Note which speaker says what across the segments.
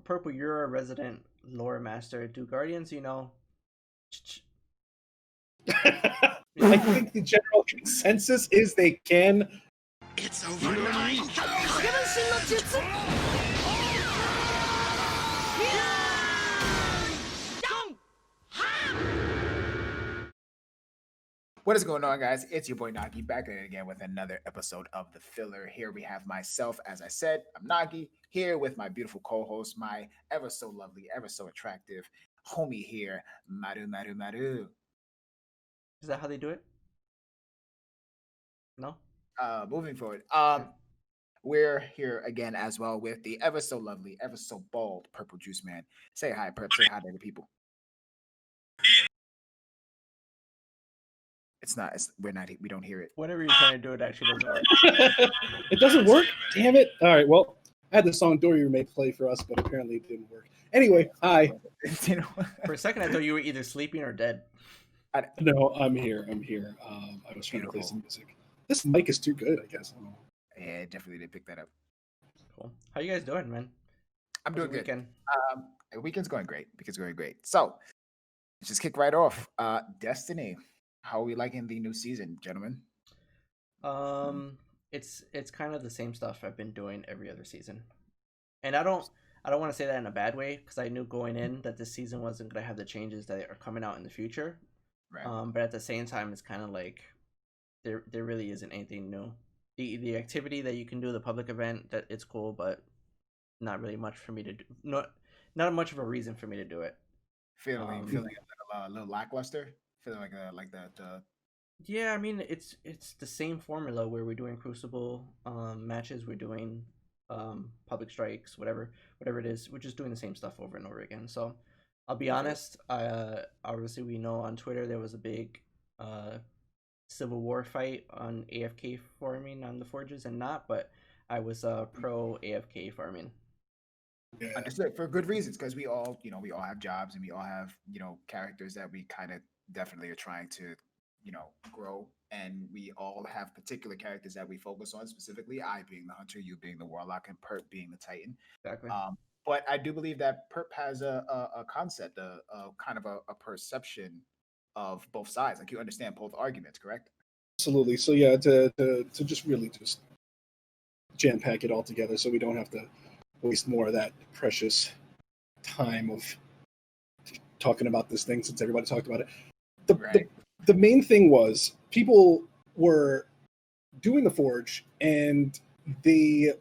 Speaker 1: Purple, you're a resident lore master. Do Guardians, you know?
Speaker 2: I think the general consensus is they can.
Speaker 3: It's over 9
Speaker 4: What is going on, guys? It's your boy Nagi back at it again with another episode of The Filler. Here we have myself, as I said, I'm Nagi, here with my beautiful co-host, my ever so lovely, ever so attractive homie here, MARU.
Speaker 1: Is that how they do it? No?
Speaker 4: Moving forward, we're here again as well with the ever so lovely, ever so bald Purple Juice Man. Say hi, Purp. Say hi to the people. We don't hear it.
Speaker 1: Whenever you're trying to do it, actually doesn't work.
Speaker 2: It doesn't work? Damn it. All right, well, I had the song Dory made play for us, but apparently it didn't work. Anyway, hi.
Speaker 1: For a second, I thought you were either sleeping or dead.
Speaker 2: No, I'm here. I was trying to play some music. This mic is too good, I guess.
Speaker 4: Yeah, definitely did pick that up.
Speaker 1: Cool. How you guys doing, man?
Speaker 4: I'm doing good.
Speaker 1: Weekend?
Speaker 4: Weekend's going great. So, let's just kick right off. Destiny. How are we liking the new season, gentlemen?
Speaker 1: It's kind of the same stuff I've been doing every other season, and I don't want to say that in a bad way because I knew going in that this season wasn't gonna have the changes that are coming out in the future.
Speaker 4: Right.
Speaker 1: But at the same time, it's kind of like there really isn't anything new. The activity that you can do, the public event, that it's cool, but not really much for me to do. Not much of a reason for me to do it.
Speaker 4: Feeling a little lackluster. Feeling like the.
Speaker 1: Yeah, I mean it's the same formula where we're doing Crucible matches, we're doing public strikes, whatever it is. We're just doing the same stuff over and over again. So I'll be honest. Obviously we know on Twitter there was a big civil war fight on AFK farming on the forges and not, but I was pro AFK farming.
Speaker 4: Yeah. Understood, for good reasons, because we all have jobs and we all have characters that we kind of definitely are trying to grow, and we all have particular characters that we focus on specifically. I being the hunter, you being the warlock, and Perp being the titan.
Speaker 1: Exactly.
Speaker 4: But I do believe that Perp has a concept, a kind of a perception of both sides. Like, you understand both arguments, correct?
Speaker 2: Absolutely. So yeah, to just really just jam pack it all together, so we don't have to waste more of that precious time of talking about this thing since everybody talked about it. The main thing was people were doing the Forge, and the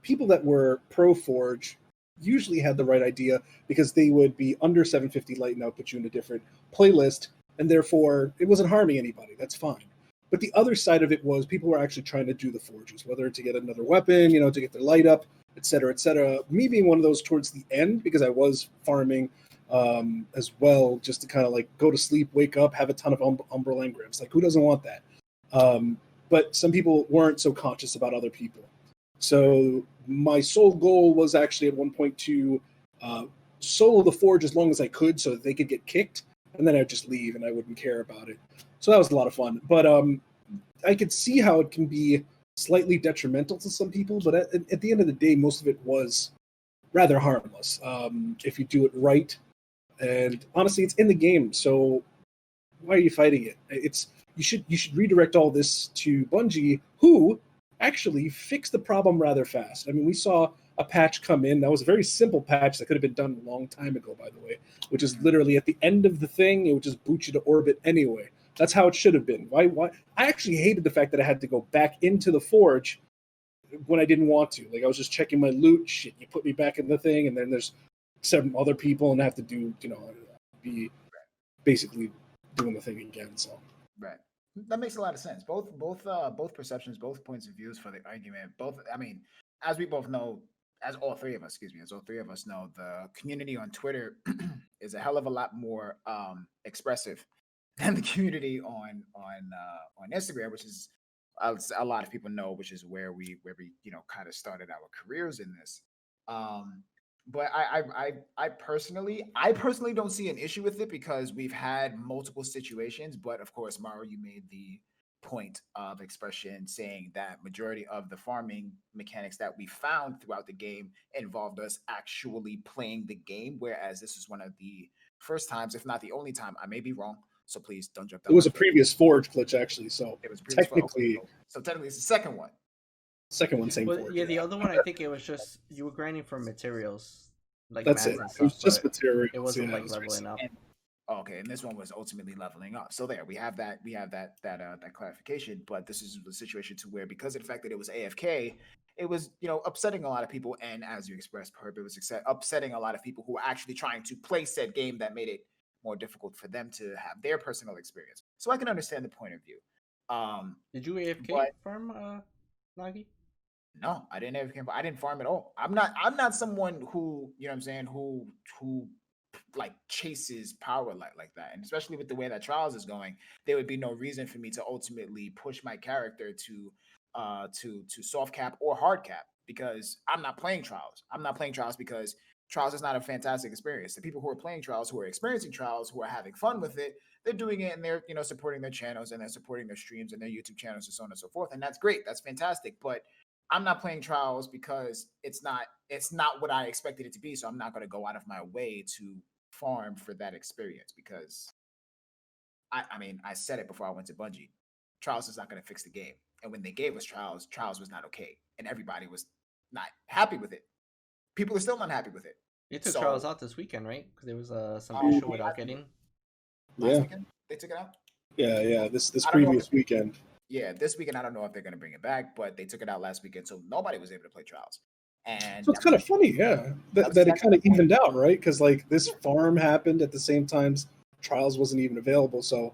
Speaker 2: people that were pro Forge usually had the right idea because they would be under 750 light and output you in a different playlist, and therefore it wasn't harming anybody. That's fine. But the other side of it was people were actually trying to do the Forges, whether to get another weapon, to get their light up, et cetera, et cetera. Me being one of those towards the end, because I was farming as well, just to kind of like go to sleep, wake up, have a ton of Umbral engrams. Like, who doesn't want that? But some people weren't so conscious about other people. So my sole goal was actually at one point to solo the Forge as long as I could so that they could get kicked, and then I'd just leave and I wouldn't care about it. So that was a lot of fun. But I could see how it can be slightly detrimental to some people, but at the end of the day, most of it was rather harmless if you do it right. And honestly, it's in the game, so why are you fighting it? You should redirect all this to Bungie, who actually fixed the problem rather fast. I mean, we saw a patch come in. That was a very simple patch that could have been done a long time ago, by the way, which is literally at the end of the thing, it would just boot you to orbit anyway. That's how it should have been. Why? I actually hated the fact that I had to go back into the Forge when I didn't want to. Like, I was just checking my loot. Shit, you put me back in the thing, and then there's 7 other people, and I have to do, be basically doing the thing again. So
Speaker 4: right, that makes a lot of sense. Both perceptions, both points of views for the argument. I mean, as we both know, as all three of us know, the community on Twitter is a hell of a lot more expressive than the community on Instagram, which is a lot of people know, which is where we kind of started our careers in this. But I personally don't see an issue with it because we've had multiple situations. But of course, MARU, you made the point of expression, saying that majority of the farming mechanics that we found throughout the game involved us actually playing the game, whereas this is one of the first times, if not the only time, I may be wrong, so please don't jump down.
Speaker 2: It was a previous Forge glitch, actually. So
Speaker 4: it was previous
Speaker 2: technically,
Speaker 4: so technically it's the second one.
Speaker 2: Second one, same
Speaker 1: Well,
Speaker 2: Forge.
Speaker 1: yeah, the other one I think it was just you were grinding for materials, like
Speaker 2: That's
Speaker 1: mats
Speaker 2: it.
Speaker 1: and
Speaker 2: It was
Speaker 1: stuff,
Speaker 2: just
Speaker 1: but
Speaker 2: materials.
Speaker 1: it wasn't
Speaker 2: yeah,
Speaker 1: like
Speaker 2: it was
Speaker 1: leveling up.
Speaker 4: And okay, and this one was ultimately leveling up. So there, we have that clarification. But this is the situation to where, because of the fact that it was AFK, it was upsetting a lot of people. And as you expressed, Perp, it was upsetting a lot of people who were actually trying to play said game. That made it more difficult for them to have their personal experience. So I can understand the point of view.
Speaker 1: Did you AFK
Speaker 4: but-
Speaker 1: farm, Nagi?
Speaker 4: No, I didn't AFK. I didn't farm at all. I'm not someone who, you know what I'm saying, who like chases power like that. And especially with the way that Trials is going, there would be no reason for me to ultimately push my character to soft cap or hard cap, because I'm not playing Trials. I'm not playing Trials because Trials is not a fantastic experience. The people who are playing Trials, who are experiencing Trials, who are having fun with it, they're doing it and they're supporting their channels and they're supporting their streams and their YouTube channels and so on and so forth. And that's great. That's fantastic. But I'm not playing Trials because it's not what I expected it to be. So I'm not going to go out of my way to farm for that experience, because I mean, I said it before I went to Bungie. Trials is not going to fix the game. And when they gave us Trials was not okay. And everybody was not happy with it. People are still not happy with it.
Speaker 1: They took
Speaker 4: So-
Speaker 1: Trials out this weekend, right? Because there was some
Speaker 4: Oh,
Speaker 1: issue with
Speaker 4: I-
Speaker 1: getting.
Speaker 4: Last
Speaker 2: Yeah,
Speaker 4: weekend, they took it out.
Speaker 2: yeah. This
Speaker 4: I don't know
Speaker 2: previous
Speaker 4: if-
Speaker 2: weekend.
Speaker 4: Yeah, this weekend I don't know if they're going to bring it back, but they took it out last weekend, so nobody was able to play Trials. And
Speaker 2: So it's kind of funny, yeah, that it kind of evened out, right? Because like this farm happened at the same time Trials wasn't even available, so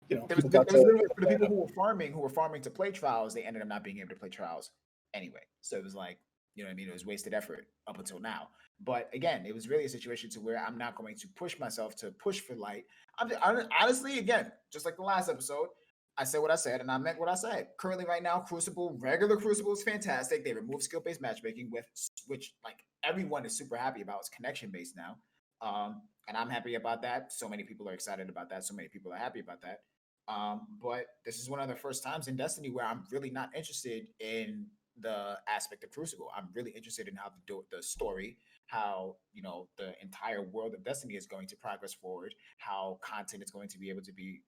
Speaker 2: people got
Speaker 4: for the people who were farming to play Trials, they ended up not being able to play Trials anyway. So it was like, you know what I mean? It was wasted effort up until now. But again, it was really a situation to where I'm not going to push myself to push for light. Honestly, again, just like the last episode, I said what I said and I meant what I said. Currently, right now, regular Crucible is fantastic. They removed skill-based matchmaking, which like everyone is super happy about. It's connection-based now. And I'm happy about that. So many people are excited about that. So many people are happy about that. But this is one of the first times in Destiny where I'm really not interested in the aspect of Crucible. I'm really interested in how the story, how the entire world of Destiny is going to progress forward, how content is going to be able to be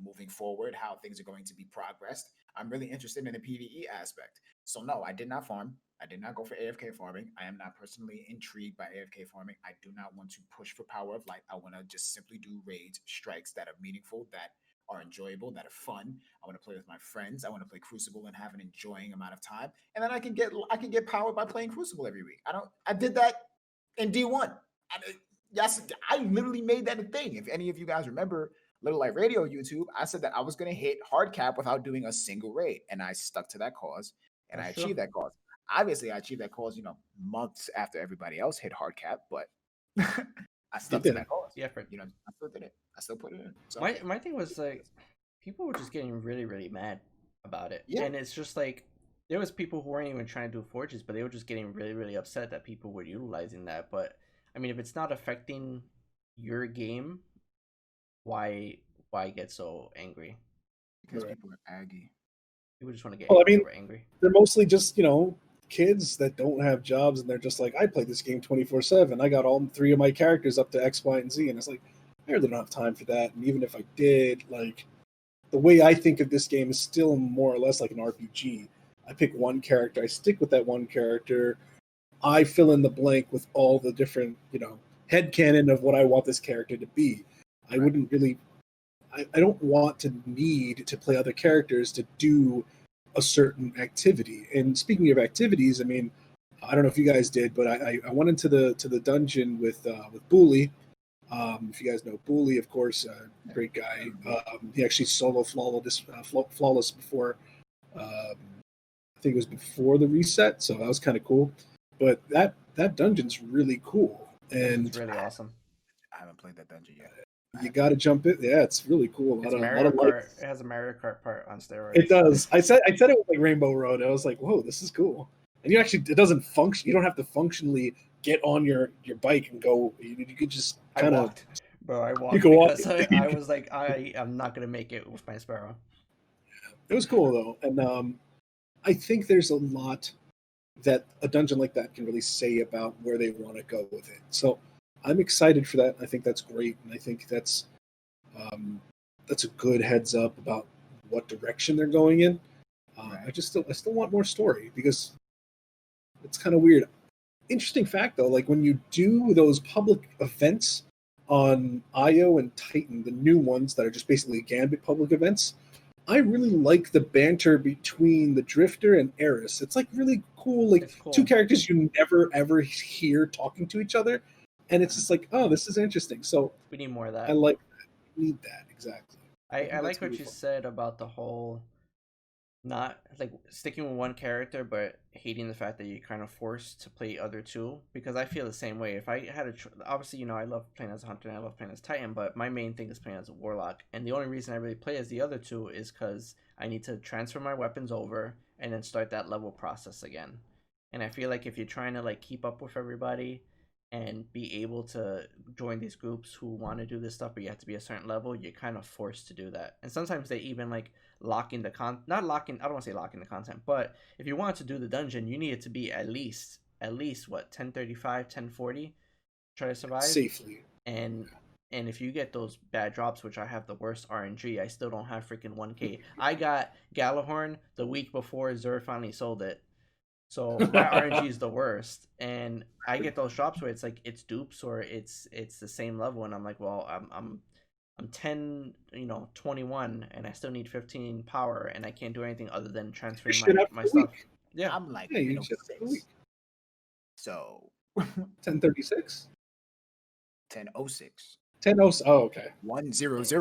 Speaker 4: moving forward, how things are going to be progressed. I'm really interested in the PvE aspect. So no, I did not farm. I did not go for AFK farming. I am not personally intrigued by AFK farming. I do not want to push for Power of Light. I want to just simply do raids, strikes that are meaningful, that are enjoyable, that are fun. I want to play with my friends. I want to play Crucible and have an enjoying amount of time. And then I can get power by playing Crucible every week. I did that in D1. Yes, I literally made that a thing. If any of you guys remember Little Light Radio YouTube, I said that I was going to hit hard cap without doing a single raid, and I stuck to that cause, and I achieved that cause. Obviously, I achieved that cause, months after everybody else hit hard cap, but I stuck to that cause.
Speaker 1: The effort.
Speaker 4: I still did it. I still put it in. So
Speaker 1: My thing was like, people were just getting really, really mad about it.
Speaker 4: Yeah.
Speaker 1: And it's just like, there was people who weren't even trying to do forges, but they were just getting really, really upset that people were utilizing that. But I mean, if it's not affecting your game, why get so angry?
Speaker 4: because people are aggy.
Speaker 1: People just want to get
Speaker 2: Well, I
Speaker 1: angry
Speaker 2: mean,
Speaker 1: over angry.
Speaker 2: They're mostly just kids that don't have jobs, and they're just like, I play this game 24/7. I got all 3 of my characters up to X, Y, and Z, and it's like, I really don't have time for that. And even if I did, like, the way I think of this game is still more or less like an RPG. I pick one character, I stick with that one character, I fill in the blank with all the different, headcanon of what I want this character to be. I wouldn't really, I don't want to need to play other characters to do a certain activity. And speaking of activities, I mean, I don't know if you guys did, but I went into the dungeon with Booley. If you guys know Booley, of course, great guy. He actually solo flawless before. I think it was before the reset, so that was kind of cool. But that dungeon's really cool, and
Speaker 1: It's really awesome.
Speaker 4: I haven't played that dungeon yet.
Speaker 2: you got to jump in. Yeah, it's really cool.
Speaker 1: It's Mario Kart. It has a Mario Kart part on steroids.
Speaker 2: It does. I said it was like Rainbow Road. I was like, whoa, this is cool. And it doesn't function. You don't have to functionally get on your bike and go. You could just kind of.
Speaker 1: Bro, I walked
Speaker 2: You can walk.
Speaker 1: because I was like, I am not gonna make it with my Sparrow.
Speaker 2: It was cool though, and I think there's a lot that a dungeon like that can really say about where they want to go with it. So I'm excited for that. I think that's great, and I think um, that's a good heads up about what direction they're going in.
Speaker 4: Right.
Speaker 2: I still want more story because it's kind of weird. Interesting fact though, like when you do those public events on IO and Titan, the new ones that are just basically Gambit public events, I really like the banter between the Drifter and Eris. It's like really cool, like
Speaker 1: It's cool.
Speaker 2: two characters you never ever hear talking to each other, and it's just like, oh, this is interesting. So
Speaker 1: We need more of that.
Speaker 2: I like that. We need that exactly.
Speaker 1: I
Speaker 2: think
Speaker 1: like
Speaker 2: that's
Speaker 1: what
Speaker 2: really
Speaker 1: you
Speaker 2: fun.
Speaker 1: said about the whole not like sticking with one character, but hating the fact that you're kind of forced to play other two. Because I feel the same way. If I had obviously, I love playing as a hunter and I love playing as Titan, but my main thing is playing as a warlock. And the only reason I really play as the other two is because I need to transfer my weapons over and then start that level process again. And I feel like if you're trying to like keep up with everybody and be able to join these groups who want to do this stuff, but you have to be a certain level, you're kind of forced to do that. And sometimes they even like locking the not locking, I don't want to say locking the content, but if you want to do the dungeon, you need it to be at least what, 1035, 1040, try to survive.
Speaker 2: Safely.
Speaker 1: And if you get those bad drops, which I have the worst RNG, I still don't have freaking 1K. I got Galahorn the week before Zer finally sold it. So my RNG is the worst, and I get those drops where it's like it's dupes or it's the same level, and I'm like, well, I'm 10, 21, and I still need 15 power, and I can't do anything other than transferring my stuff. Yeah,
Speaker 4: I'm like
Speaker 2: Yeah, you should have a
Speaker 4: 10:06.
Speaker 2: week.
Speaker 4: So
Speaker 2: 1036?
Speaker 4: 10:06.
Speaker 2: 10 oh, oh okay.
Speaker 4: 1006. You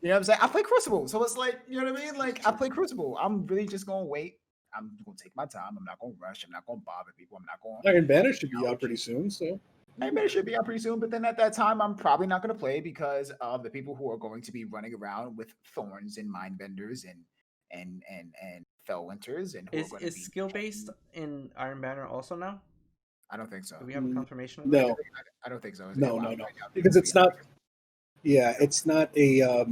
Speaker 4: know what I'm saying? I play Crucible, so it's like, you know what I mean? Like I play Crucible. I'm really just gonna wait. I'm gonna take my time. I'm not gonna rush. I'm not gonna bother people. I'm not gonna.
Speaker 2: Iron Banner should be out pretty soon, so
Speaker 4: I mean, it should be out pretty soon, but then at that time, I'm probably not going to play because of the people who are going to be running around with thorns and mind benders and fell winters and who are going to
Speaker 1: is
Speaker 4: be
Speaker 1: skill based in Iron Banner also now?
Speaker 4: I don't think so.
Speaker 1: Do we have a confirmation of that?
Speaker 2: no,
Speaker 4: I don't think so.
Speaker 2: no, because it's not. Yeah, it's not a.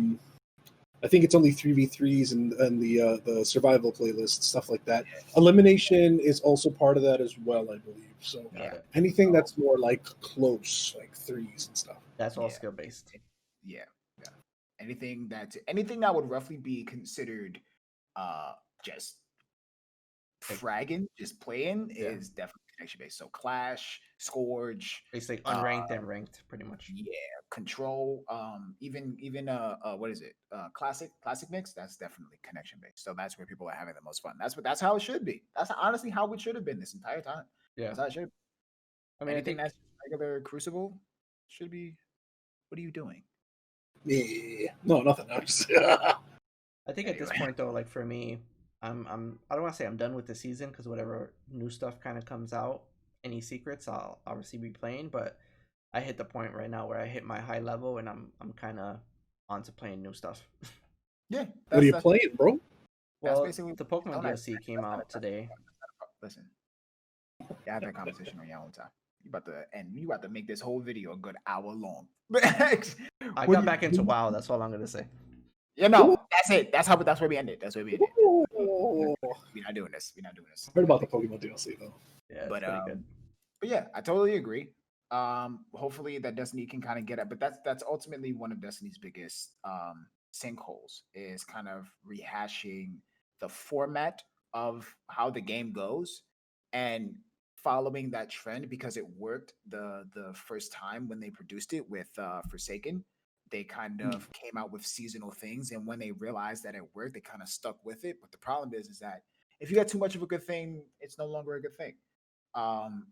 Speaker 2: I think it's only 3v3s and the survival playlist, stuff like that. Elimination is also part of that as well, I believe. So anything that's more like close, like threes and stuff.
Speaker 1: That's all skill based.
Speaker 4: Yeah. Anything that would roughly be considered just fragging, just playing is definitely connection based. So Clash, Scourge,
Speaker 1: it's like unranked and ranked pretty much.
Speaker 4: Yeah, Control, even what is it? Classic mix, that's definitely connection based. So that's where people are having the most fun. That's how it should be. That's honestly how it should have been this entire time.
Speaker 1: Yeah.
Speaker 4: That's how it should.
Speaker 1: I mean,
Speaker 4: anything that's regular Crucible should be. What are you doing?
Speaker 2: Yeah. No, nothing.
Speaker 1: I think at this point though, like for me, I don't want to say I'm done with the season because whatever new stuff kind of comes out, any secrets, I'll obviously be playing. But I hit the point right now where I hit my high level and I'm kind of on to playing new stuff.
Speaker 4: Yeah.
Speaker 2: What are you playing, bro?
Speaker 1: Well, the Pokemon DLC came out today.
Speaker 4: Listen, you have that conversation on your own time. You about to make this whole video a good hour long.
Speaker 1: I got back into WoW. That's all I'm gonna say.
Speaker 4: Yeah, no, that's it. That's where we ended. We're not doing this.
Speaker 2: Heard about the Pokemon DLC though.
Speaker 1: Yeah, it's pretty good.
Speaker 4: But yeah, I totally agree. Hopefully that Destiny can kind of get it, but that's ultimately one of Destiny's biggest sinkholes is kind of rehashing the format of how the game goes and following that trend because it worked the first time when they produced it with Forsaken. They kind of came out with seasonal things, and when they realized that it worked, they kind of stuck with it. But the problem is that if you got too much of a good thing, it's no longer a good thing.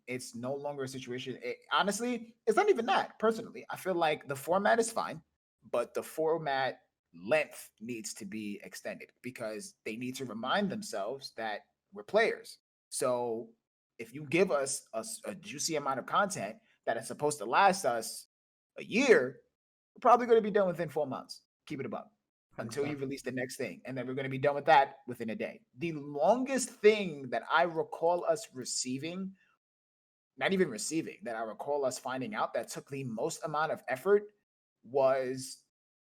Speaker 4: It's no longer a situation. Honestly, it's not even that. Personally, I feel like the format is fine, but the format length needs to be extended because they need to remind themselves that we're players. So if you give us a juicy amount of content that is supposed to last us a year, we're probably going to be done within 4 months. Keep it above until you release the next thing. And then we're going to be done with that within a day. The longest thing that I recall us receiving, not even receiving, that I recall us finding out that took the most amount of effort was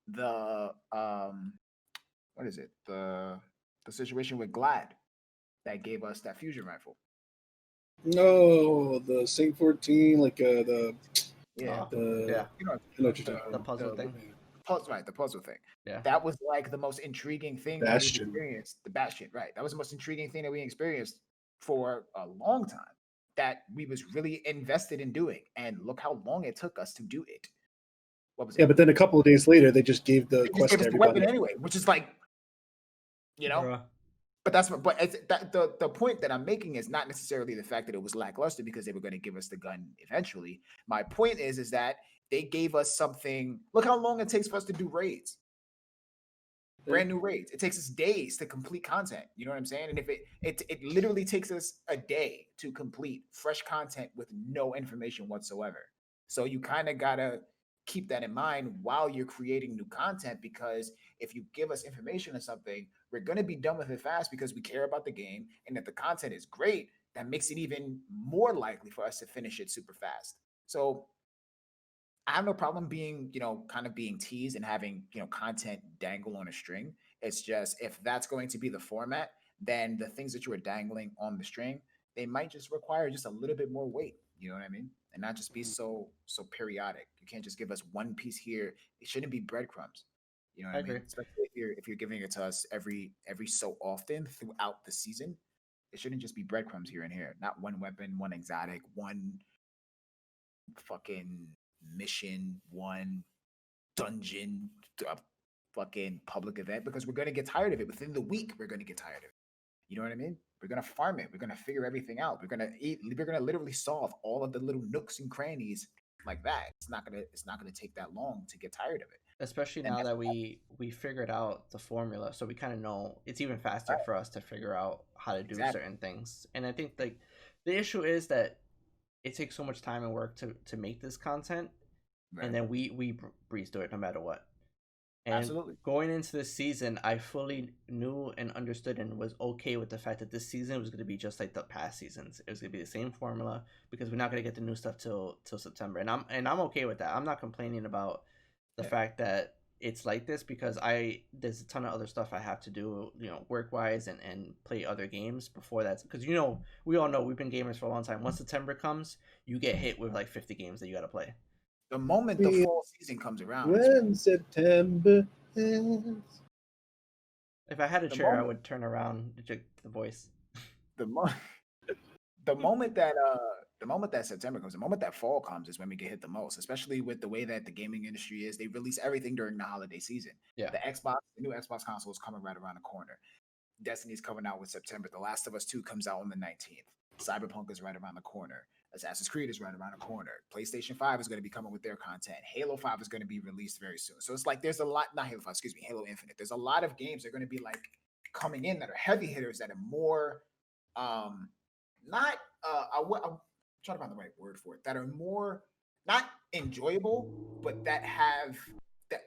Speaker 4: the what is it? The situation with Glad that gave us that fusion rifle.
Speaker 2: No, the Saint 14, like
Speaker 4: Yeah,
Speaker 1: Yeah,
Speaker 2: you know what you're
Speaker 4: the,
Speaker 2: talking
Speaker 1: the
Speaker 2: about.
Speaker 1: puzzle thing.
Speaker 4: puzzle, right? The puzzle thing.
Speaker 1: Yeah.
Speaker 4: That was like the most intriguing thing that we've
Speaker 2: Bastion.
Speaker 4: experienced. The Bastion, right? That was the most intriguing thing that we experienced for a long time. That we was really invested in doing, and look how long it took us to do it. What was it?
Speaker 2: Yeah, but then a couple of days later, they just gave the
Speaker 4: They just
Speaker 2: quest
Speaker 4: gave
Speaker 2: to
Speaker 4: us the
Speaker 2: everybody.
Speaker 4: weapon anyway, which is like, you know.
Speaker 1: Bruh.
Speaker 4: But it's the point that I'm making is not necessarily the fact that it was lackluster because they were going to give us the gun eventually. My point is that they gave us something. Look how long it takes for us to do raids. Brand new raids. It takes us days to complete content. You know what I'm saying? And if it literally takes us a day to complete fresh content with no information whatsoever. So you kind of gotta keep that in mind while you're creating new content, because if you give us information or something, we're gonna be done with it fast because we care about the game, and if the content is great, that makes it even more likely for us to finish it super fast. So I have no problem being, kind of being teased and having, content dangle on a string. It's just if that's going to be the format, then the things that you are dangling on the string, they might just require just a little bit more weight. You know what I mean? And not just be so periodic. You can't just give us one piece here. It shouldn't be breadcrumbs. You know what
Speaker 1: I
Speaker 4: I mean?
Speaker 1: agree.
Speaker 4: Especially if you're giving it to us every so often throughout the season. It shouldn't just be breadcrumbs here and here. Not one weapon, one exotic, one fucking mission, one dungeon, a fucking public event, because we're gonna get tired of it. Within the week, we're gonna get tired of it. You know what I mean? We're gonna farm it. We're gonna figure everything out. We're gonna eat. We're gonna literally solve all of the little nooks and crannies like that. It's not gonna take that long to get tired of it.
Speaker 1: Especially
Speaker 4: And
Speaker 1: now
Speaker 4: that's
Speaker 1: that we figured out the formula, so we kind of know it's even faster for us to figure out how to do
Speaker 4: Exactly.
Speaker 1: certain things. And I think like the issue is that it takes so much time and work to make this content,
Speaker 4: right.
Speaker 1: and then we breeze through it no matter what. And
Speaker 4: Absolutely.
Speaker 1: going into this season, I fully knew and understood and was okay with the fact that this season was going to be just like the past seasons. It was going to be the same formula because we're not going to get the new stuff till September, and I'm okay with that. I'm not complaining about the fact that it's like this because there's a ton of other stuff I have to do, work wise and play other games before that. Because we all know we've been gamers for a long time. Once September comes, you get hit with like 50 games that you got to play.
Speaker 4: The moment the fall season comes around,
Speaker 2: When September ends.
Speaker 1: If I had a chair, I would turn around to the voice.
Speaker 4: the moment the moment that September comes, the moment that fall comes is when we get hit the most, especially with the way that the gaming industry is. They release everything during the holiday season.
Speaker 1: Yeah.
Speaker 4: The new Xbox console is coming right around the corner. Destiny's coming out with September. The Last of Us 2 comes out on the 19th. Cyberpunk is right around the corner. Assassin's Creed is right around the corner. PlayStation 5 is going to be coming with their content. Halo 5 is going to be released very soon. So it's like there's a lot, not Halo 5, excuse me, Halo Infinite. There's a lot of games that are going to be like coming in that are heavy hitters that are more not I'm trying to find the right word for it, that are more not enjoyable, but that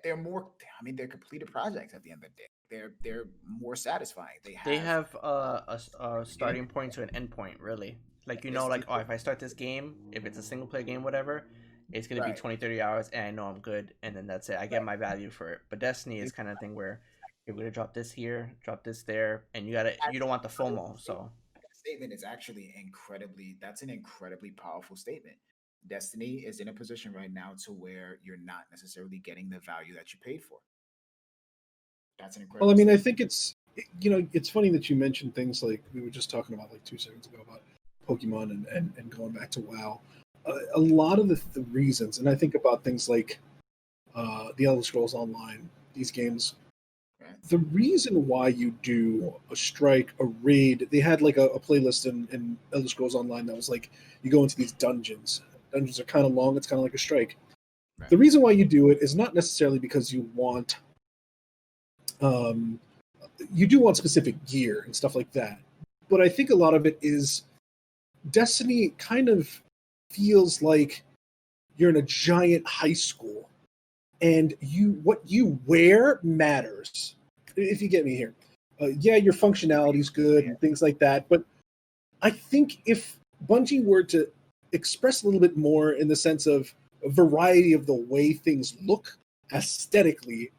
Speaker 4: they're more, I mean, they're completed projects at the end of the day. They're more satisfying.
Speaker 1: They have a starting point to an end point, really. Like, if I start this game, if it's a single player game, whatever, it's going to be 20, 30 hours, and I know I'm good, and then that's it. I get my value for it. But Destiny is kind of thing where you're going to drop this here, drop this there, and you don't want the FOMO, so.
Speaker 4: Statement is actually that's an incredibly powerful statement. Destiny is in a position right now to where you're not necessarily getting the value that you paid for. That's an incredible.
Speaker 2: Well, I mean, I think it's funny that you mentioned things like we were just talking about like 2 seconds ago about Pokemon and going back to WoW. A lot of the reasons, and I think about things like the Elder Scrolls Online, these games. The reason why you do a strike, a raid, they had like a playlist in Elder Scrolls Online that was like you go into these dungeons. Dungeons are kind of long. It's kind of like a strike. Right. The reason why you do it is not necessarily because you want, you do want specific gear and stuff like that. But I think a lot of it is Destiny kind of feels like you're in a giant high school, and what you wear matters. If you get me here. Your functionality is good and things like that, but I think if Bungie were to express a little bit more in the sense of a variety of the way things look aesthetically,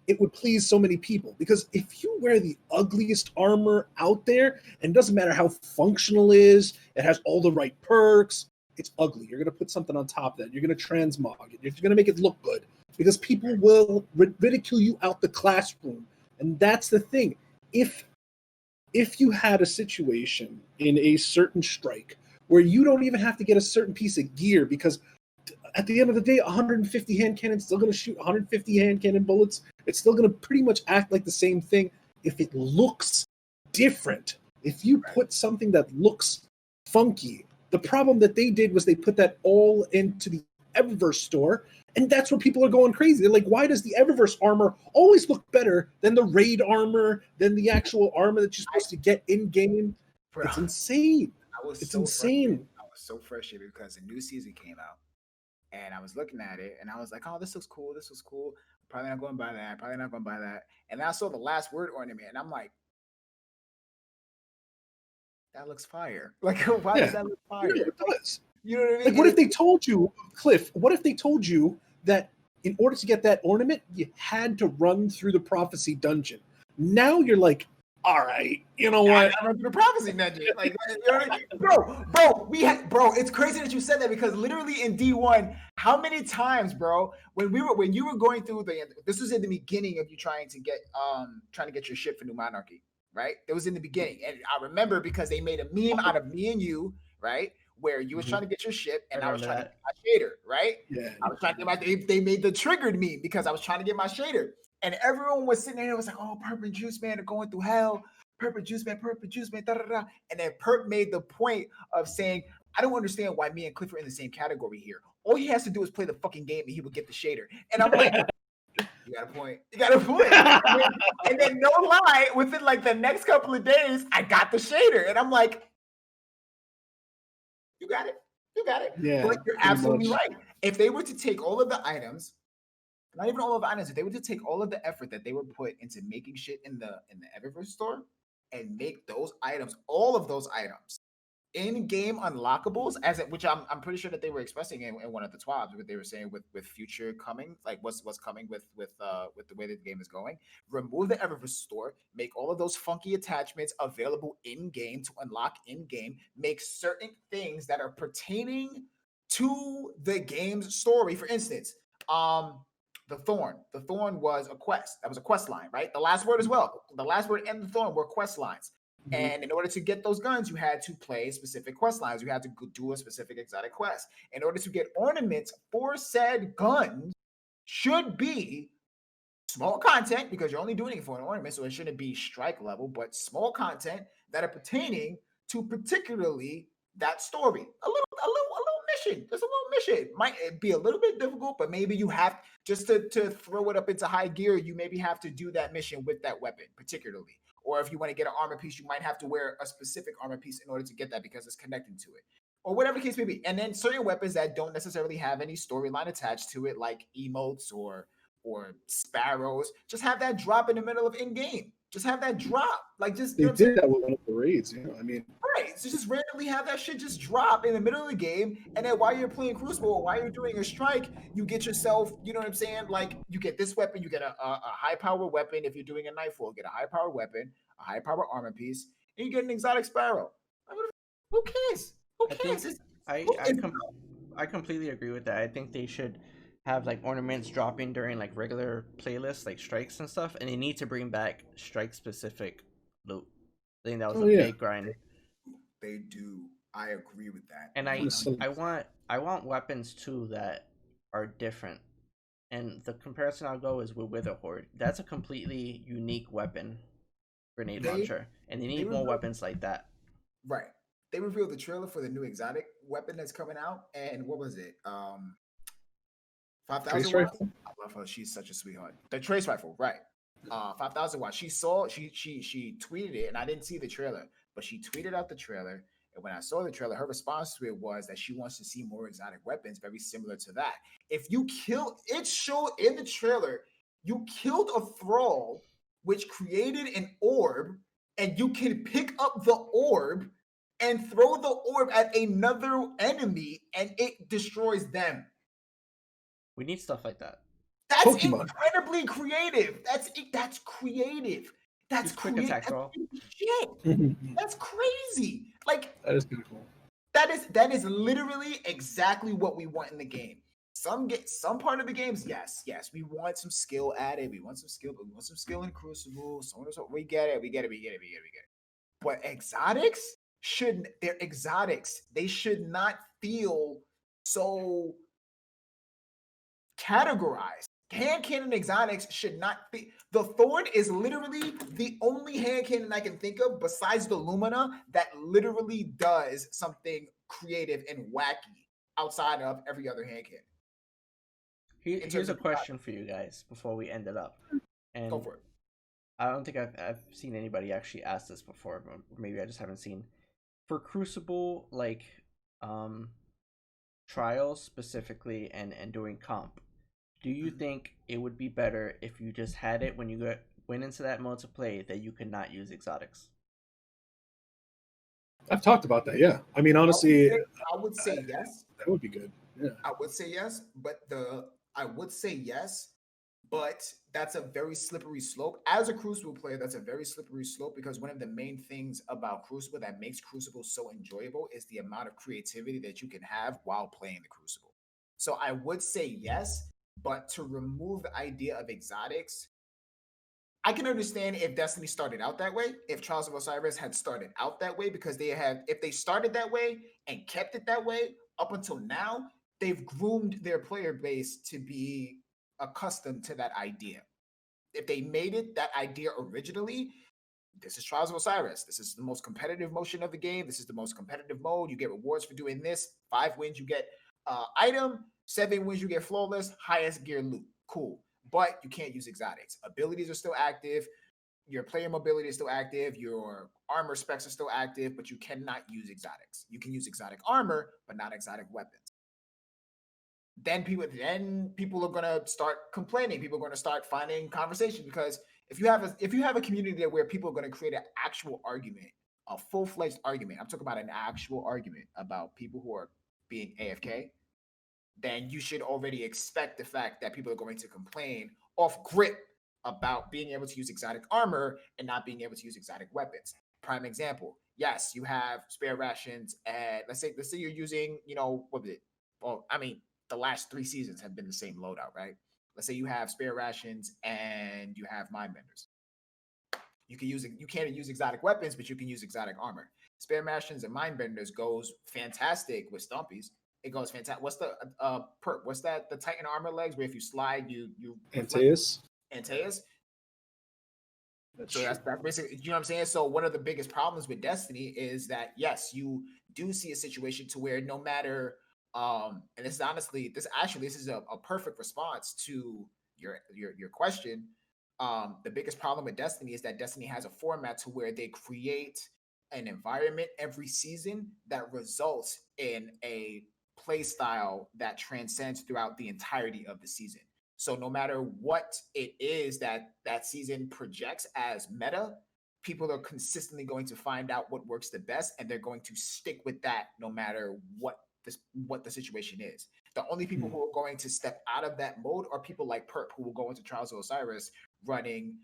Speaker 2: it would please so many people. Because if you wear the ugliest armor out there, and it doesn't matter how functional it is, it has all the right perks, it's ugly. You're going to put something on top of that. You're going to transmog it. You're going to make it look good because people will ridicule you out the classroom. And that's the thing. If you had a situation in a certain strike where you don't even have to get a certain piece of gear because at the end of the day, 150 hand cannons still going to shoot 150 hand cannon bullets. It's still going to pretty much act like the same thing if it looks different. If you put something that looks funky, the problem that they did was they put that all into the Eververse store, and that's where people are going crazy. They're like, why does the Eververse armor always look better than the raid armor, than the actual armor that you're supposed to get in-game? It's insane. It's insane.
Speaker 4: I was so frustrated because the new season came out. And I was looking at it, and I was like, "Oh, this looks cool. This looks cool. Probably not going to buy that. Probably not going to buy that." And then I saw the last word ornament, and I'm like, "That looks fire. Like, why does that look fire?"
Speaker 2: Yeah, it does.
Speaker 4: You know what I mean?
Speaker 2: Like, what if they told you, Cliff? What if they told you that in order to get that ornament, you had to run through the prophecy dungeon? Now you're like, all right, you know what?
Speaker 4: I run through the prophecy dungeon. Like, you know what I mean? Bro, it's crazy that you said that because literally in D1, how many times, bro, when you were going through this was in the beginning of you trying to get your ship for New Monarchy, right? It was in the beginning, and I remember because they made a meme out of me and you, right? Where you was trying to get your ship, and I was trying to get my shader, right?
Speaker 2: Yeah.
Speaker 4: I was trying to get they made the triggered meme because I was trying to get my shader. And everyone was sitting there and was like, "Oh, Perp and JUICEMAN are going through hell. Perp and JUICEMAN, da da da." And then Perp made the point of saying, "I don't understand why me and Cliff are in the same category here. All he has to do is play the fucking game and he would get the shader." And I'm like, "You got a point. You got a point." And then no lie, within like the next couple of days, I got the shader. And I'm like, "You got it. You got it."
Speaker 2: Yeah,
Speaker 4: but you're absolutely right. If they were to take all of the items, not even all of the items, if they were to take all of the effort that they were put into making shit in the Eververse store and make those items, all of those items, in-game unlockables, which I'm pretty sure that they were expressing in one of the twabs, what they were saying with future coming, like what's coming with the way that the game is going. Remove the Eververse store, make all of those funky attachments available in-game to unlock in-game, make certain things that are pertaining to the game's story. For instance, the Thorn. The Thorn was a quest. That was a quest line, right? The last word as well. The last word and the Thorn were quest lines. Mm-hmm. And in order to get those guns, you had to play specific quest lines. You had to do a specific exotic quest. In order to get ornaments for said guns, should be small content because you're only doing it for an ornament, so it shouldn't be strike level, but small content that are pertaining to particularly that story. A little mission. Just a little mission. Might be a little bit difficult, but maybe you have just to throw it up into high gear. You maybe have to do that mission with that weapon, particularly. Or if you want to get an armor piece, you might have to wear a specific armor piece in order to get that because it's connected to it, or whatever the case may be. And then certain weapons that don't necessarily have any storyline attached to it, like emotes or sparrows, just have that drop in the middle of in-game. Just have that drop. Like, just
Speaker 2: they did that with one of the raids, you know. I mean,
Speaker 4: right. So just randomly have that shit just drop in the middle of the game, and then while you're playing Crucible or while you're doing a strike, you get yourself, you know what I'm saying? Like, you get this weapon, you get a high power weapon. If you're doing a Nightfall, get a high power weapon, a high power armor piece, and you get an exotic sparrow. Who cares? Who cares?
Speaker 1: I completely agree with that. I think they should have like ornaments dropping during like regular playlists, like strikes and stuff, and they need to bring back strike specific loot. I think that was a big grind.
Speaker 4: They do. I agree with that.
Speaker 1: And I want weapons too that are different. And the comparison I'll go is with Wither Horde. That's a completely unique weapon, grenade launcher, and they need more weapons like that.
Speaker 4: Right. They revealed the trailer for the new exotic weapon that's coming out, and what was it? 5,000 watts. I love her. She's such a sweetheart. The trace rifle, right? 5,000 watts. She tweeted it, and I didn't see the trailer, but she tweeted out the trailer. And when I saw the trailer, her response to it was that she wants to see more exotic weapons, very similar to that. If you kill, it showed in the trailer, you killed a thrall, which created an orb, and you can pick up the orb and throw the orb at another enemy, and it destroys them.
Speaker 1: We need stuff like that.
Speaker 4: That's
Speaker 2: Pokemon.
Speaker 4: incredibly creative. That's creative. That's
Speaker 1: Use quick
Speaker 4: creative.
Speaker 1: attack roll.
Speaker 4: Shit.
Speaker 2: That
Speaker 4: That's crazy. Like
Speaker 2: is kind of cool.
Speaker 4: that is literally exactly what we want in the game. Some part of the games, yes, we want some skill added. We want some skill, but we want some skill in Crucible. So on and so. We get it. But they're exotics. They should not feel so categorized. Hand cannon exotics should not be. The Thorn is literally the only hand cannon I can think of besides the Lumina that literally does something creative and wacky outside of every other hand cannon.
Speaker 1: Here's a question for you guys before we end it up. And
Speaker 4: Go for it.
Speaker 1: I don't think I've seen anybody actually ask this before, but maybe I just haven't seen. For Crucible, like trials specifically and doing comp, do you think it would be better if you just had it when you went into that mode to play that you could not use exotics?
Speaker 2: I've talked about that. Yeah, I mean, honestly,
Speaker 4: I would say yes.
Speaker 2: That would be good. Yeah,
Speaker 4: I would say yes, but that's a very slippery slope. As a Crucible player, that's a very slippery slope because one of the main things about Crucible that makes Crucible so enjoyable is the amount of creativity that you can have while playing the Crucible. So I would say yes, but to remove the idea of exotics, I can understand if Destiny started out that way, if Trials of Osiris had started out that way, because if they started that way and kept it that way up until now, they've groomed their player base to be accustomed to that idea. If they made it that idea originally, this is Trials of Osiris. This is the most competitive motion of the game. This is the most competitive mode. You get rewards for doing this. 5 wins, you get item. 7 wins, you get flawless. Highest gear loot. Cool. But you can't use exotics. Abilities are still active. Your player mobility is still active. Your armor specs are still active, but you cannot use exotics. You can use exotic armor, but not exotic weapons. Then people are gonna start complaining. People are gonna start finding conversation because if you have a community where people are gonna create an actual argument, a full-fledged argument, I'm talking about an actual argument about people who are being AFK, then you should already expect the fact that people are going to complain off grip about being able to use exotic armor and not being able to use exotic weapons. Prime example, yes, you have spare rations and let's say you're using, what was it? Well, I mean, the last 3 seasons have been the same loadout, right? Let's say you have spare rations and you have mind benders. You can't use exotic weapons, but you can use exotic armor. Spare rations and mind benders goes fantastic with stompies. It goes fantastic. What's the perk? What's that? The Titan armor legs where if you slide, you
Speaker 2: Antaeus.
Speaker 4: So that's basically, you know what I'm saying? So one of the biggest problems with Destiny is that yes, you do see a situation to where no matter and this is a perfect response to your question. The biggest problem with Destiny is that Destiny has a format to where they create an environment every season that results in a play style that transcends throughout the entirety of the season. So no matter what it is that season projects as meta, people are consistently going to find out what works the best, and they're going to stick with that no matter what the situation is. The only people who are going to step out of that mode are people like Perp, who will go into Trials of Osiris running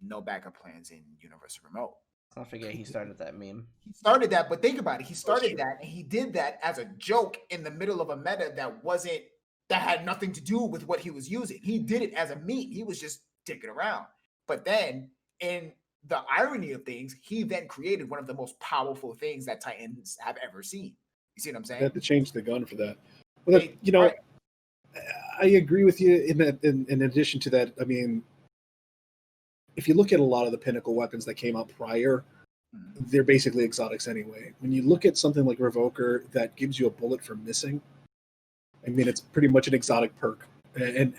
Speaker 4: no backup plans in Universal Remote.
Speaker 1: Don't forget he started that meme.
Speaker 4: He started that, but think about it. He started that, and he did that as a joke in the middle of a meta that had nothing to do with what he was using. He did it as a meme. He was just dicking around. But then, in the irony of things, he then created one of the most powerful things that Titans have ever seen. You see what I'm saying?
Speaker 2: They had to change the gun for that. Well, I agree with you in that. In addition to that, I mean, if you look at a lot of the pinnacle weapons that came out prior, they're basically exotics anyway. When you look at something like Revoker that gives you a bullet for missing, I mean, it's pretty much an exotic perk. And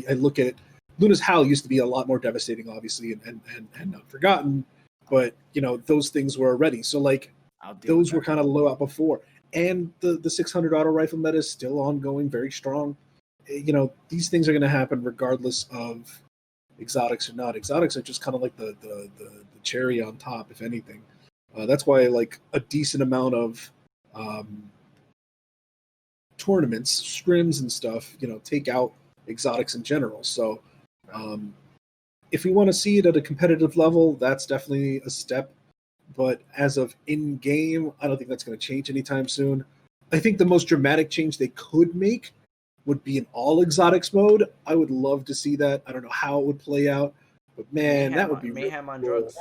Speaker 2: I look at Luna's Howl used to be a lot more devastating, obviously, and not forgotten. But those things were already so like those were kind of low out before. And the 600 auto rifle meta is still ongoing, very strong. These things are going to happen regardless of exotics or not. Exotics are just kind of like the cherry on top, if anything. That's why like a decent amount of tournaments, scrims and stuff, take out exotics in general. So if we want to see it at a competitive level, that's definitely a step. But as of in-game, I don't think that's going to change anytime soon. I think the most dramatic change they could make would be an all exotics mode. I would love to see that. I don't know how it would play out, but man, that would be
Speaker 1: mayhem on
Speaker 2: cool.
Speaker 1: drugs.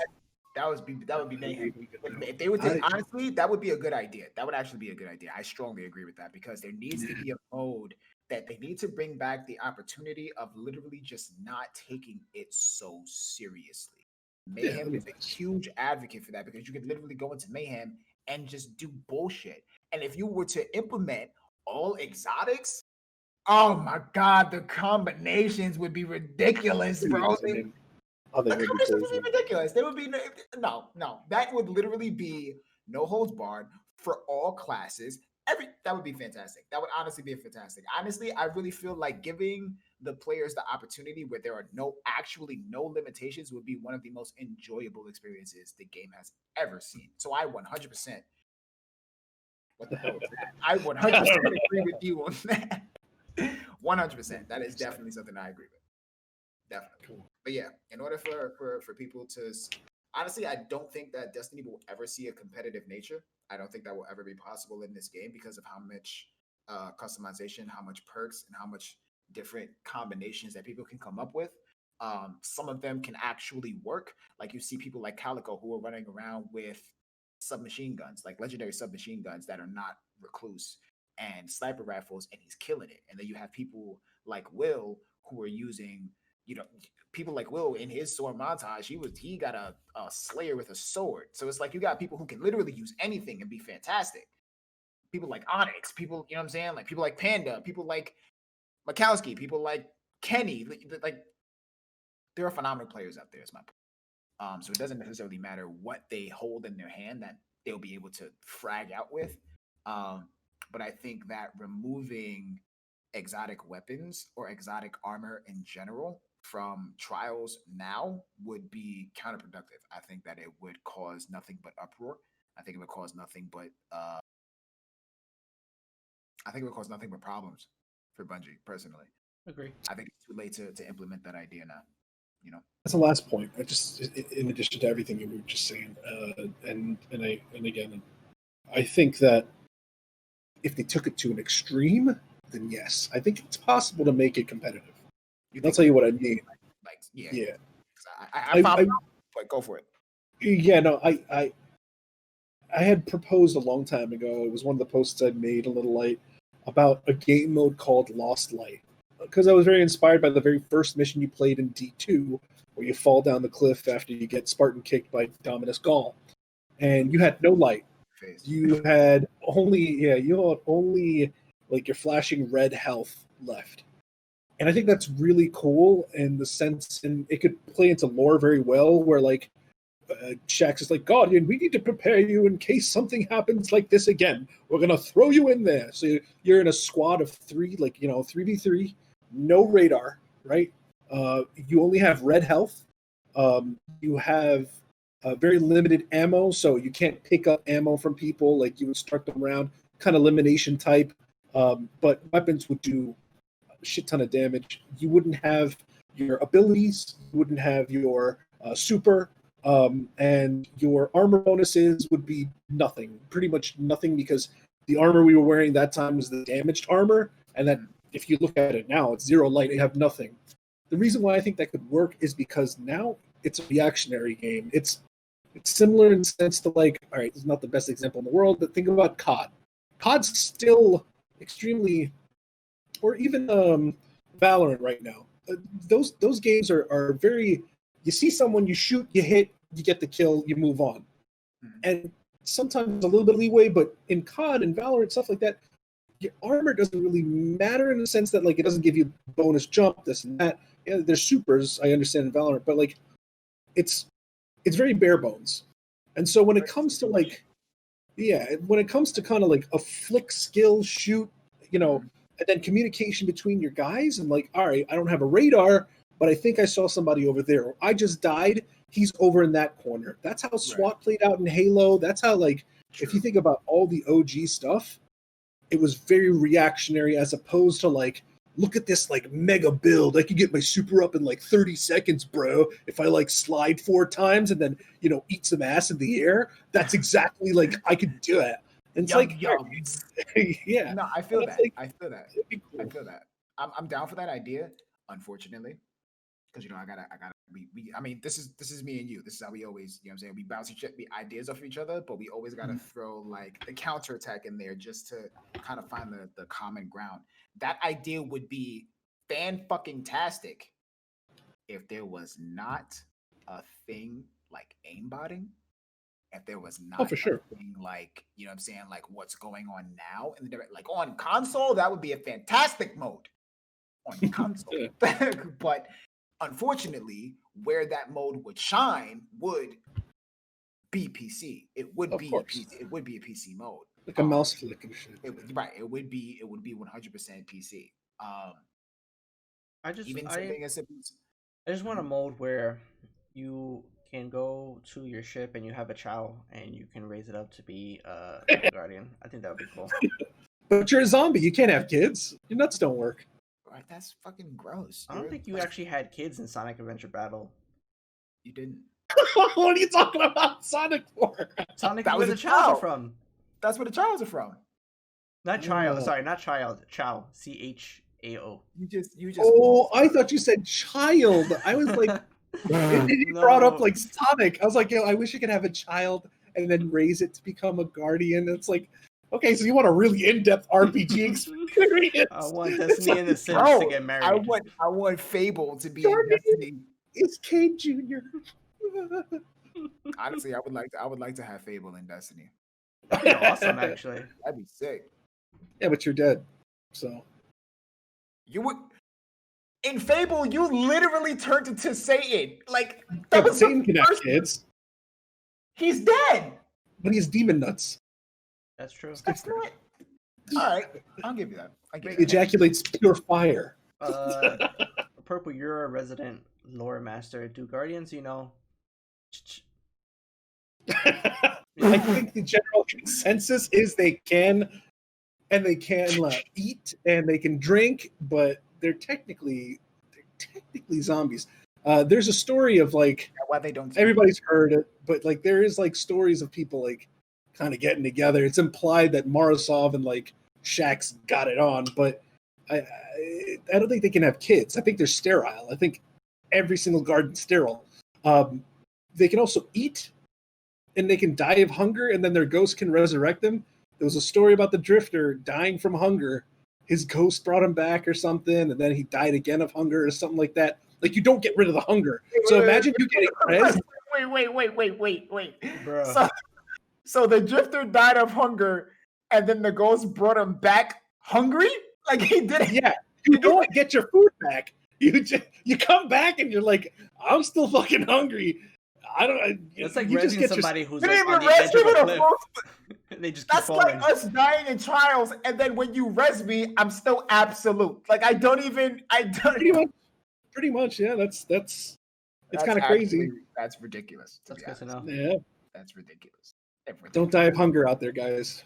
Speaker 4: That would be mayhem. If they would take, honestly, that would be a good idea. That would actually be a good idea. I strongly agree with that because there needs to be a mode that they need to bring back the opportunity of literally just not taking it so seriously. Mayhem is a huge advocate for that because you could literally go into Mayhem and just do bullshit. And if you were to implement all exotics, oh my god, the combinations would be ridiculous, bro. The combinations would be ridiculous. There would be no. That would literally be no holds barred for all classes. That would be fantastic. That would honestly be fantastic. Honestly, I really feel like giving the players the opportunity where there are no limitations would be one of the most enjoyable experiences the game has ever seen. So I 100%. What the hell was that? I 100% agree with you on that. 100%. That is definitely something I agree with. Definitely. Cool. But yeah, in order for people to honestly, I don't think that Destiny will ever see a competitive nature. I don't think that will ever be possible in this game because of how much customization, how much perks, and how much different combinations that people can come up with. Some of them can actually work. Like you see people like Calico who are running around with submachine guns, like legendary submachine guns that are not recluse and sniper rifles, and he's killing it. And then you have people like Will who are using, people like Will in his sword montage, he got a slayer with a sword. So it's like you got people who can literally use anything and be fantastic. People like Onyx, people, you know what I'm saying? Like people like Panda, people like Mikowski, people like Kenny. Like there are phenomenal players out there, is my point. So it doesn't necessarily matter what they hold in their hand that they'll be able to frag out with. But I think that removing exotic weapons or exotic armor in general from trials now would be counterproductive. I think that it would cause nothing but uproar. I think it would cause nothing but problems for Bungie, personally.
Speaker 1: Agree.
Speaker 4: I think it's too late to implement that idea now.
Speaker 2: That's the last point. I just, in addition to everything you were just saying, and again, I think that if they took it to an extreme, then yes, I think it's possible to make it competitive. I'll tell you what I mean. Yeah.
Speaker 4: But go for it.
Speaker 2: Yeah, no, I had proposed a long time ago. It was one of the posts I'd made a little late about a game mode called Lost Light, because I was very inspired by the very first mission you played in D2, where you fall down the cliff after you get Spartan kicked by Dominus Gaul, and you had no light. You had only like your flashing red health left. And I think that's really cool in the sense, and it could play into lore very well, where like Shaxx is like, Guardian, we need to prepare you in case something happens like this again. We're going to throw you in there. So you're in a squad of 3v3, no radar, right? You only have red health. You have very limited ammo, so you can't pick up ammo from people like you would start them around, kind of elimination type. But weapons would do a shit ton of damage. You wouldn't have your abilities, you wouldn't have your super, and your armor bonuses would be nothing, pretty much nothing, because the armor we were wearing that time was the damaged armor, and that if you look at it now, it's zero light, you have nothing. The reason why I think that could work is because now it's a reactionary game. It's similar in the sense to, like, all right, it's not the best example in the world, but think about COD. COD's still extremely, or even Valorant right now. Those games are very, you see someone, you shoot, you hit, you get the kill, you move on. And sometimes a little bit of leeway, but in COD and Valorant, stuff like that, your armor doesn't really matter in the sense that, like, it doesn't give you bonus jump, this and that. Yeah, there's supers, I understand, in Valorant, but, like, it's very bare bones. And so when it comes to, like, when it comes to kind of like a flick skill shoot, and then communication between your guys, and like, all right, I don't have a radar, but I think I saw somebody over there. Or I just died, he's over in that corner. That's how SWAT played out in Halo. That's how, like, if you think about all the OG stuff, it was very reactionary as opposed to, like, look at this like mega build. I can get my super up in like 30 seconds, bro. If I like slide 4 times and then, you know, eat some ass in the air, that's exactly like I could do it. And it's like, yeah.
Speaker 4: No, I feel
Speaker 2: And
Speaker 4: that.
Speaker 2: it's like,
Speaker 4: I feel that.
Speaker 2: it'd be cool.
Speaker 4: I feel that. I'm down for that idea. Unfortunately, because you know I gotta. I mean, this is me and you. This is how we always, you know, what I'm saying, we bounce ideas off each other, but we always gotta throw like the counterattack in there just to kind of find the common ground. That idea would be fan-fucking-tastic if there was not a thing like aimbotting. If there was not
Speaker 2: for sure.
Speaker 4: a thing like, you know what I'm saying, like what's going on now in the direct, like on console, that would be a fantastic mode on console. But unfortunately, where that mode would shine would be PC. It would
Speaker 2: Of
Speaker 4: be
Speaker 2: course.
Speaker 4: a PC. It would be a PC mode.
Speaker 2: Like a mouse flick and shit.
Speaker 4: Right. It would be 100% PC.
Speaker 1: I just
Speaker 4: Even
Speaker 1: I,
Speaker 4: something as simple as
Speaker 1: I just want a mode where you can go to your ship and you have a Chow and you can raise it up to be a guardian. I think that would be cool.
Speaker 2: But you're a zombie. You can't have kids. Your nuts don't work.
Speaker 4: right, that's fucking gross.
Speaker 1: I don't think you actually had kids in Sonic Adventure Battle.
Speaker 4: You didn't.
Speaker 2: What are you talking about Sonic for?
Speaker 1: Sonic
Speaker 4: That
Speaker 1: is where
Speaker 4: was
Speaker 1: the
Speaker 4: a
Speaker 1: Chows are
Speaker 4: child.
Speaker 1: from.
Speaker 4: That's where the childs are from.
Speaker 1: Not child.
Speaker 2: Oh.
Speaker 1: Sorry, not child. Chow. CHAO.
Speaker 4: You just.
Speaker 2: Oh, I thought you said child. I was like, and you brought up
Speaker 1: No.
Speaker 2: like Sonic. I was like, yo, I wish you could have a child and then raise it to become a guardian. It's like, okay, so you want a really in-depth RPG experience?
Speaker 1: I want Destiny and the Sims
Speaker 4: Bro,
Speaker 1: to get married.
Speaker 4: I want Fable to be in
Speaker 2: Guardian.
Speaker 4: Destiny.
Speaker 2: It's Cade Jr.
Speaker 4: Honestly, I would like to have Fable in Destiny.
Speaker 1: That'd be awesome, actually.
Speaker 4: That'd be sick.
Speaker 2: Yeah, but you're dead. So
Speaker 4: You would in Fable, you literally turned into Satan. Like
Speaker 2: yeah,
Speaker 4: that
Speaker 2: but
Speaker 4: was
Speaker 2: Satan
Speaker 4: the
Speaker 2: can have
Speaker 4: first.
Speaker 2: kids,
Speaker 4: He's dead.
Speaker 2: but he has demon nuts.
Speaker 1: That's true.
Speaker 4: That's not. All right, I'll give you that. I give
Speaker 2: He
Speaker 4: you that.
Speaker 2: ejaculates pure fire.
Speaker 1: Purple, you're a resident lore master. Do guardians, you know?
Speaker 2: I think the general consensus is they can, and they can eat and they can drink, but they're technically zombies. There's a story of like
Speaker 4: Why they don't?
Speaker 2: everybody's heard it, but like there is like stories of people like kind of getting together. It's implied that Morozov and like Shax got it on, but I don't think they can have kids. I think they're sterile. I think every single guardian's sterile. They can also eat, and they can die of hunger, and then their ghost can resurrect them. There was a story about the Drifter dying from hunger. His ghost brought him back or something, and then he died again of hunger or something like that. Like, you don't get rid of the hunger. So imagine you getting res.
Speaker 4: Wait.
Speaker 1: Bro.
Speaker 4: So the Drifter died of hunger, and then the ghost brought him back hungry? Like he didn't.
Speaker 2: Yeah, you don't get your food back. You come back and you're like, I'm still fucking hungry. I don't.
Speaker 1: It's like
Speaker 2: you just
Speaker 1: resing
Speaker 2: get
Speaker 1: somebody who's
Speaker 4: You
Speaker 1: like
Speaker 4: didn't
Speaker 1: on
Speaker 4: even
Speaker 1: the edge
Speaker 4: res me
Speaker 1: of a
Speaker 4: with a
Speaker 1: cliff. They just keep
Speaker 4: That's
Speaker 1: falling.
Speaker 4: like us dying in trials, and then when you res me, I'm still absolute. Like I don't.
Speaker 2: Pretty much, yeah. That's it's kind of crazy.
Speaker 4: That's ridiculous.
Speaker 1: That's good to know.
Speaker 2: Yeah,
Speaker 4: That's ridiculous.
Speaker 2: don't die of hunger out there, guys.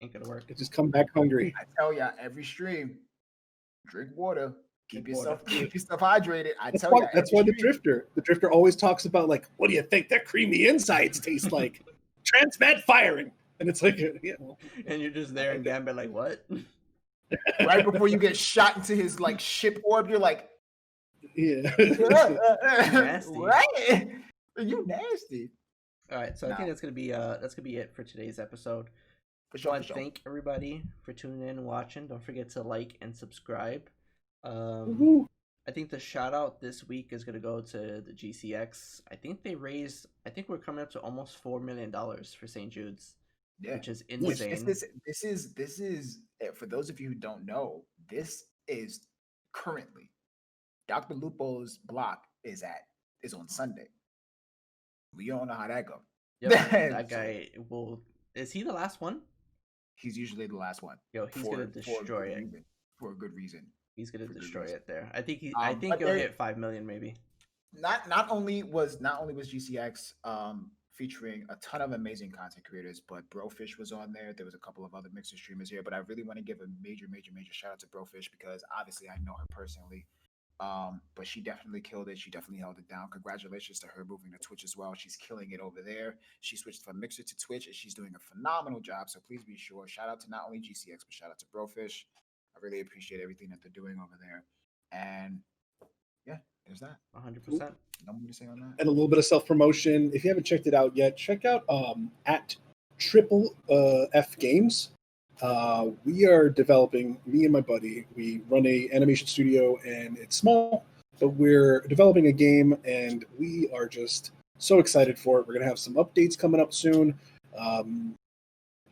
Speaker 1: Ain't gonna work.
Speaker 2: Just come back hungry.
Speaker 4: I tell ya, every stream, drink water. Keep
Speaker 1: Drink
Speaker 4: yourself
Speaker 1: water.
Speaker 4: hydrated.
Speaker 2: That's why the Drifter always talks about like, what do you think their creamy insides taste like? Transmat firing, and it's like, yeah, well,
Speaker 1: And you're just there in Gambit like, what?
Speaker 4: right before you get shot into his like ship orb, you're like,
Speaker 2: yeah.
Speaker 1: Nasty.
Speaker 4: right? You nasty.
Speaker 1: All right, so I
Speaker 4: Nah.
Speaker 1: think that's gonna be it for today's episode.
Speaker 4: For
Speaker 1: I
Speaker 4: sure,
Speaker 1: want
Speaker 4: for
Speaker 1: to
Speaker 4: sure.
Speaker 1: thank everybody for tuning in and watching. Don't forget to like and subscribe.
Speaker 2: Woohoo.
Speaker 1: I think the shout out this week is gonna go to the GCX. I think we're coming up to almost $4 million for St Judes,
Speaker 4: Yeah.
Speaker 1: which is
Speaker 4: Which
Speaker 1: insane.
Speaker 4: this is for those of you who don't know, this is currently Dr. Lupo's block is on Sunday. We don't know how that goes.
Speaker 1: Yep, that guy will. Is he the last one?
Speaker 4: He's usually the last one.
Speaker 1: Yo, he's gonna destroy it.
Speaker 4: For a good reason.
Speaker 1: He's gonna
Speaker 4: for good
Speaker 1: destroy
Speaker 4: reason.
Speaker 1: it there. I think
Speaker 4: but
Speaker 1: he'll
Speaker 4: there-
Speaker 1: hit 5 million maybe.
Speaker 4: Not only was GCX featuring a ton of amazing content creators. But BroFish was on there. There was a couple of other mixer streamers here, but I really want to give a major shout out to BroFish because obviously I know her personally. But she definitely killed it. She definitely held it down. Congratulations to her moving to Twitch as well. She's killing it over there. She switched from Mixer to Twitch, and she's doing a phenomenal job. So please be sure. Shout out to not only GCX, but shout out to BroFish. I really appreciate everything that they're doing over there. And yeah, there's that.
Speaker 1: 100%.
Speaker 4: No more to say on that.
Speaker 2: And a little bit of self promotion. If you haven't checked it out yet, check out at Triple F Games. We are developing, me and my buddy, we run a animation studio and it's small, but we're developing a game and we are just so excited for it. We're going to have some updates coming up soon.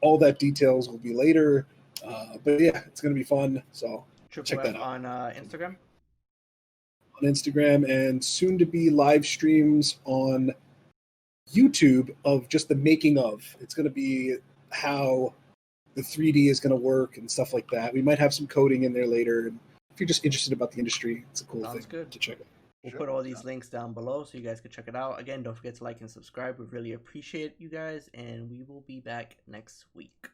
Speaker 2: All that details will be later. But yeah, it's going to be fun. So check that out.
Speaker 1: On Instagram?
Speaker 2: On Instagram, and soon to be live streams on YouTube of just the making of. It's going to be how the 3D is going to work and stuff like that. We might have some coding in there later. And if you're just interested about the industry, it's a cool
Speaker 1: Sounds
Speaker 2: thing
Speaker 1: good.
Speaker 2: to check out.
Speaker 1: We'll put all these links down below so you guys can check it out. Again, don't forget to like and subscribe. We really appreciate you guys, and we will be back next week.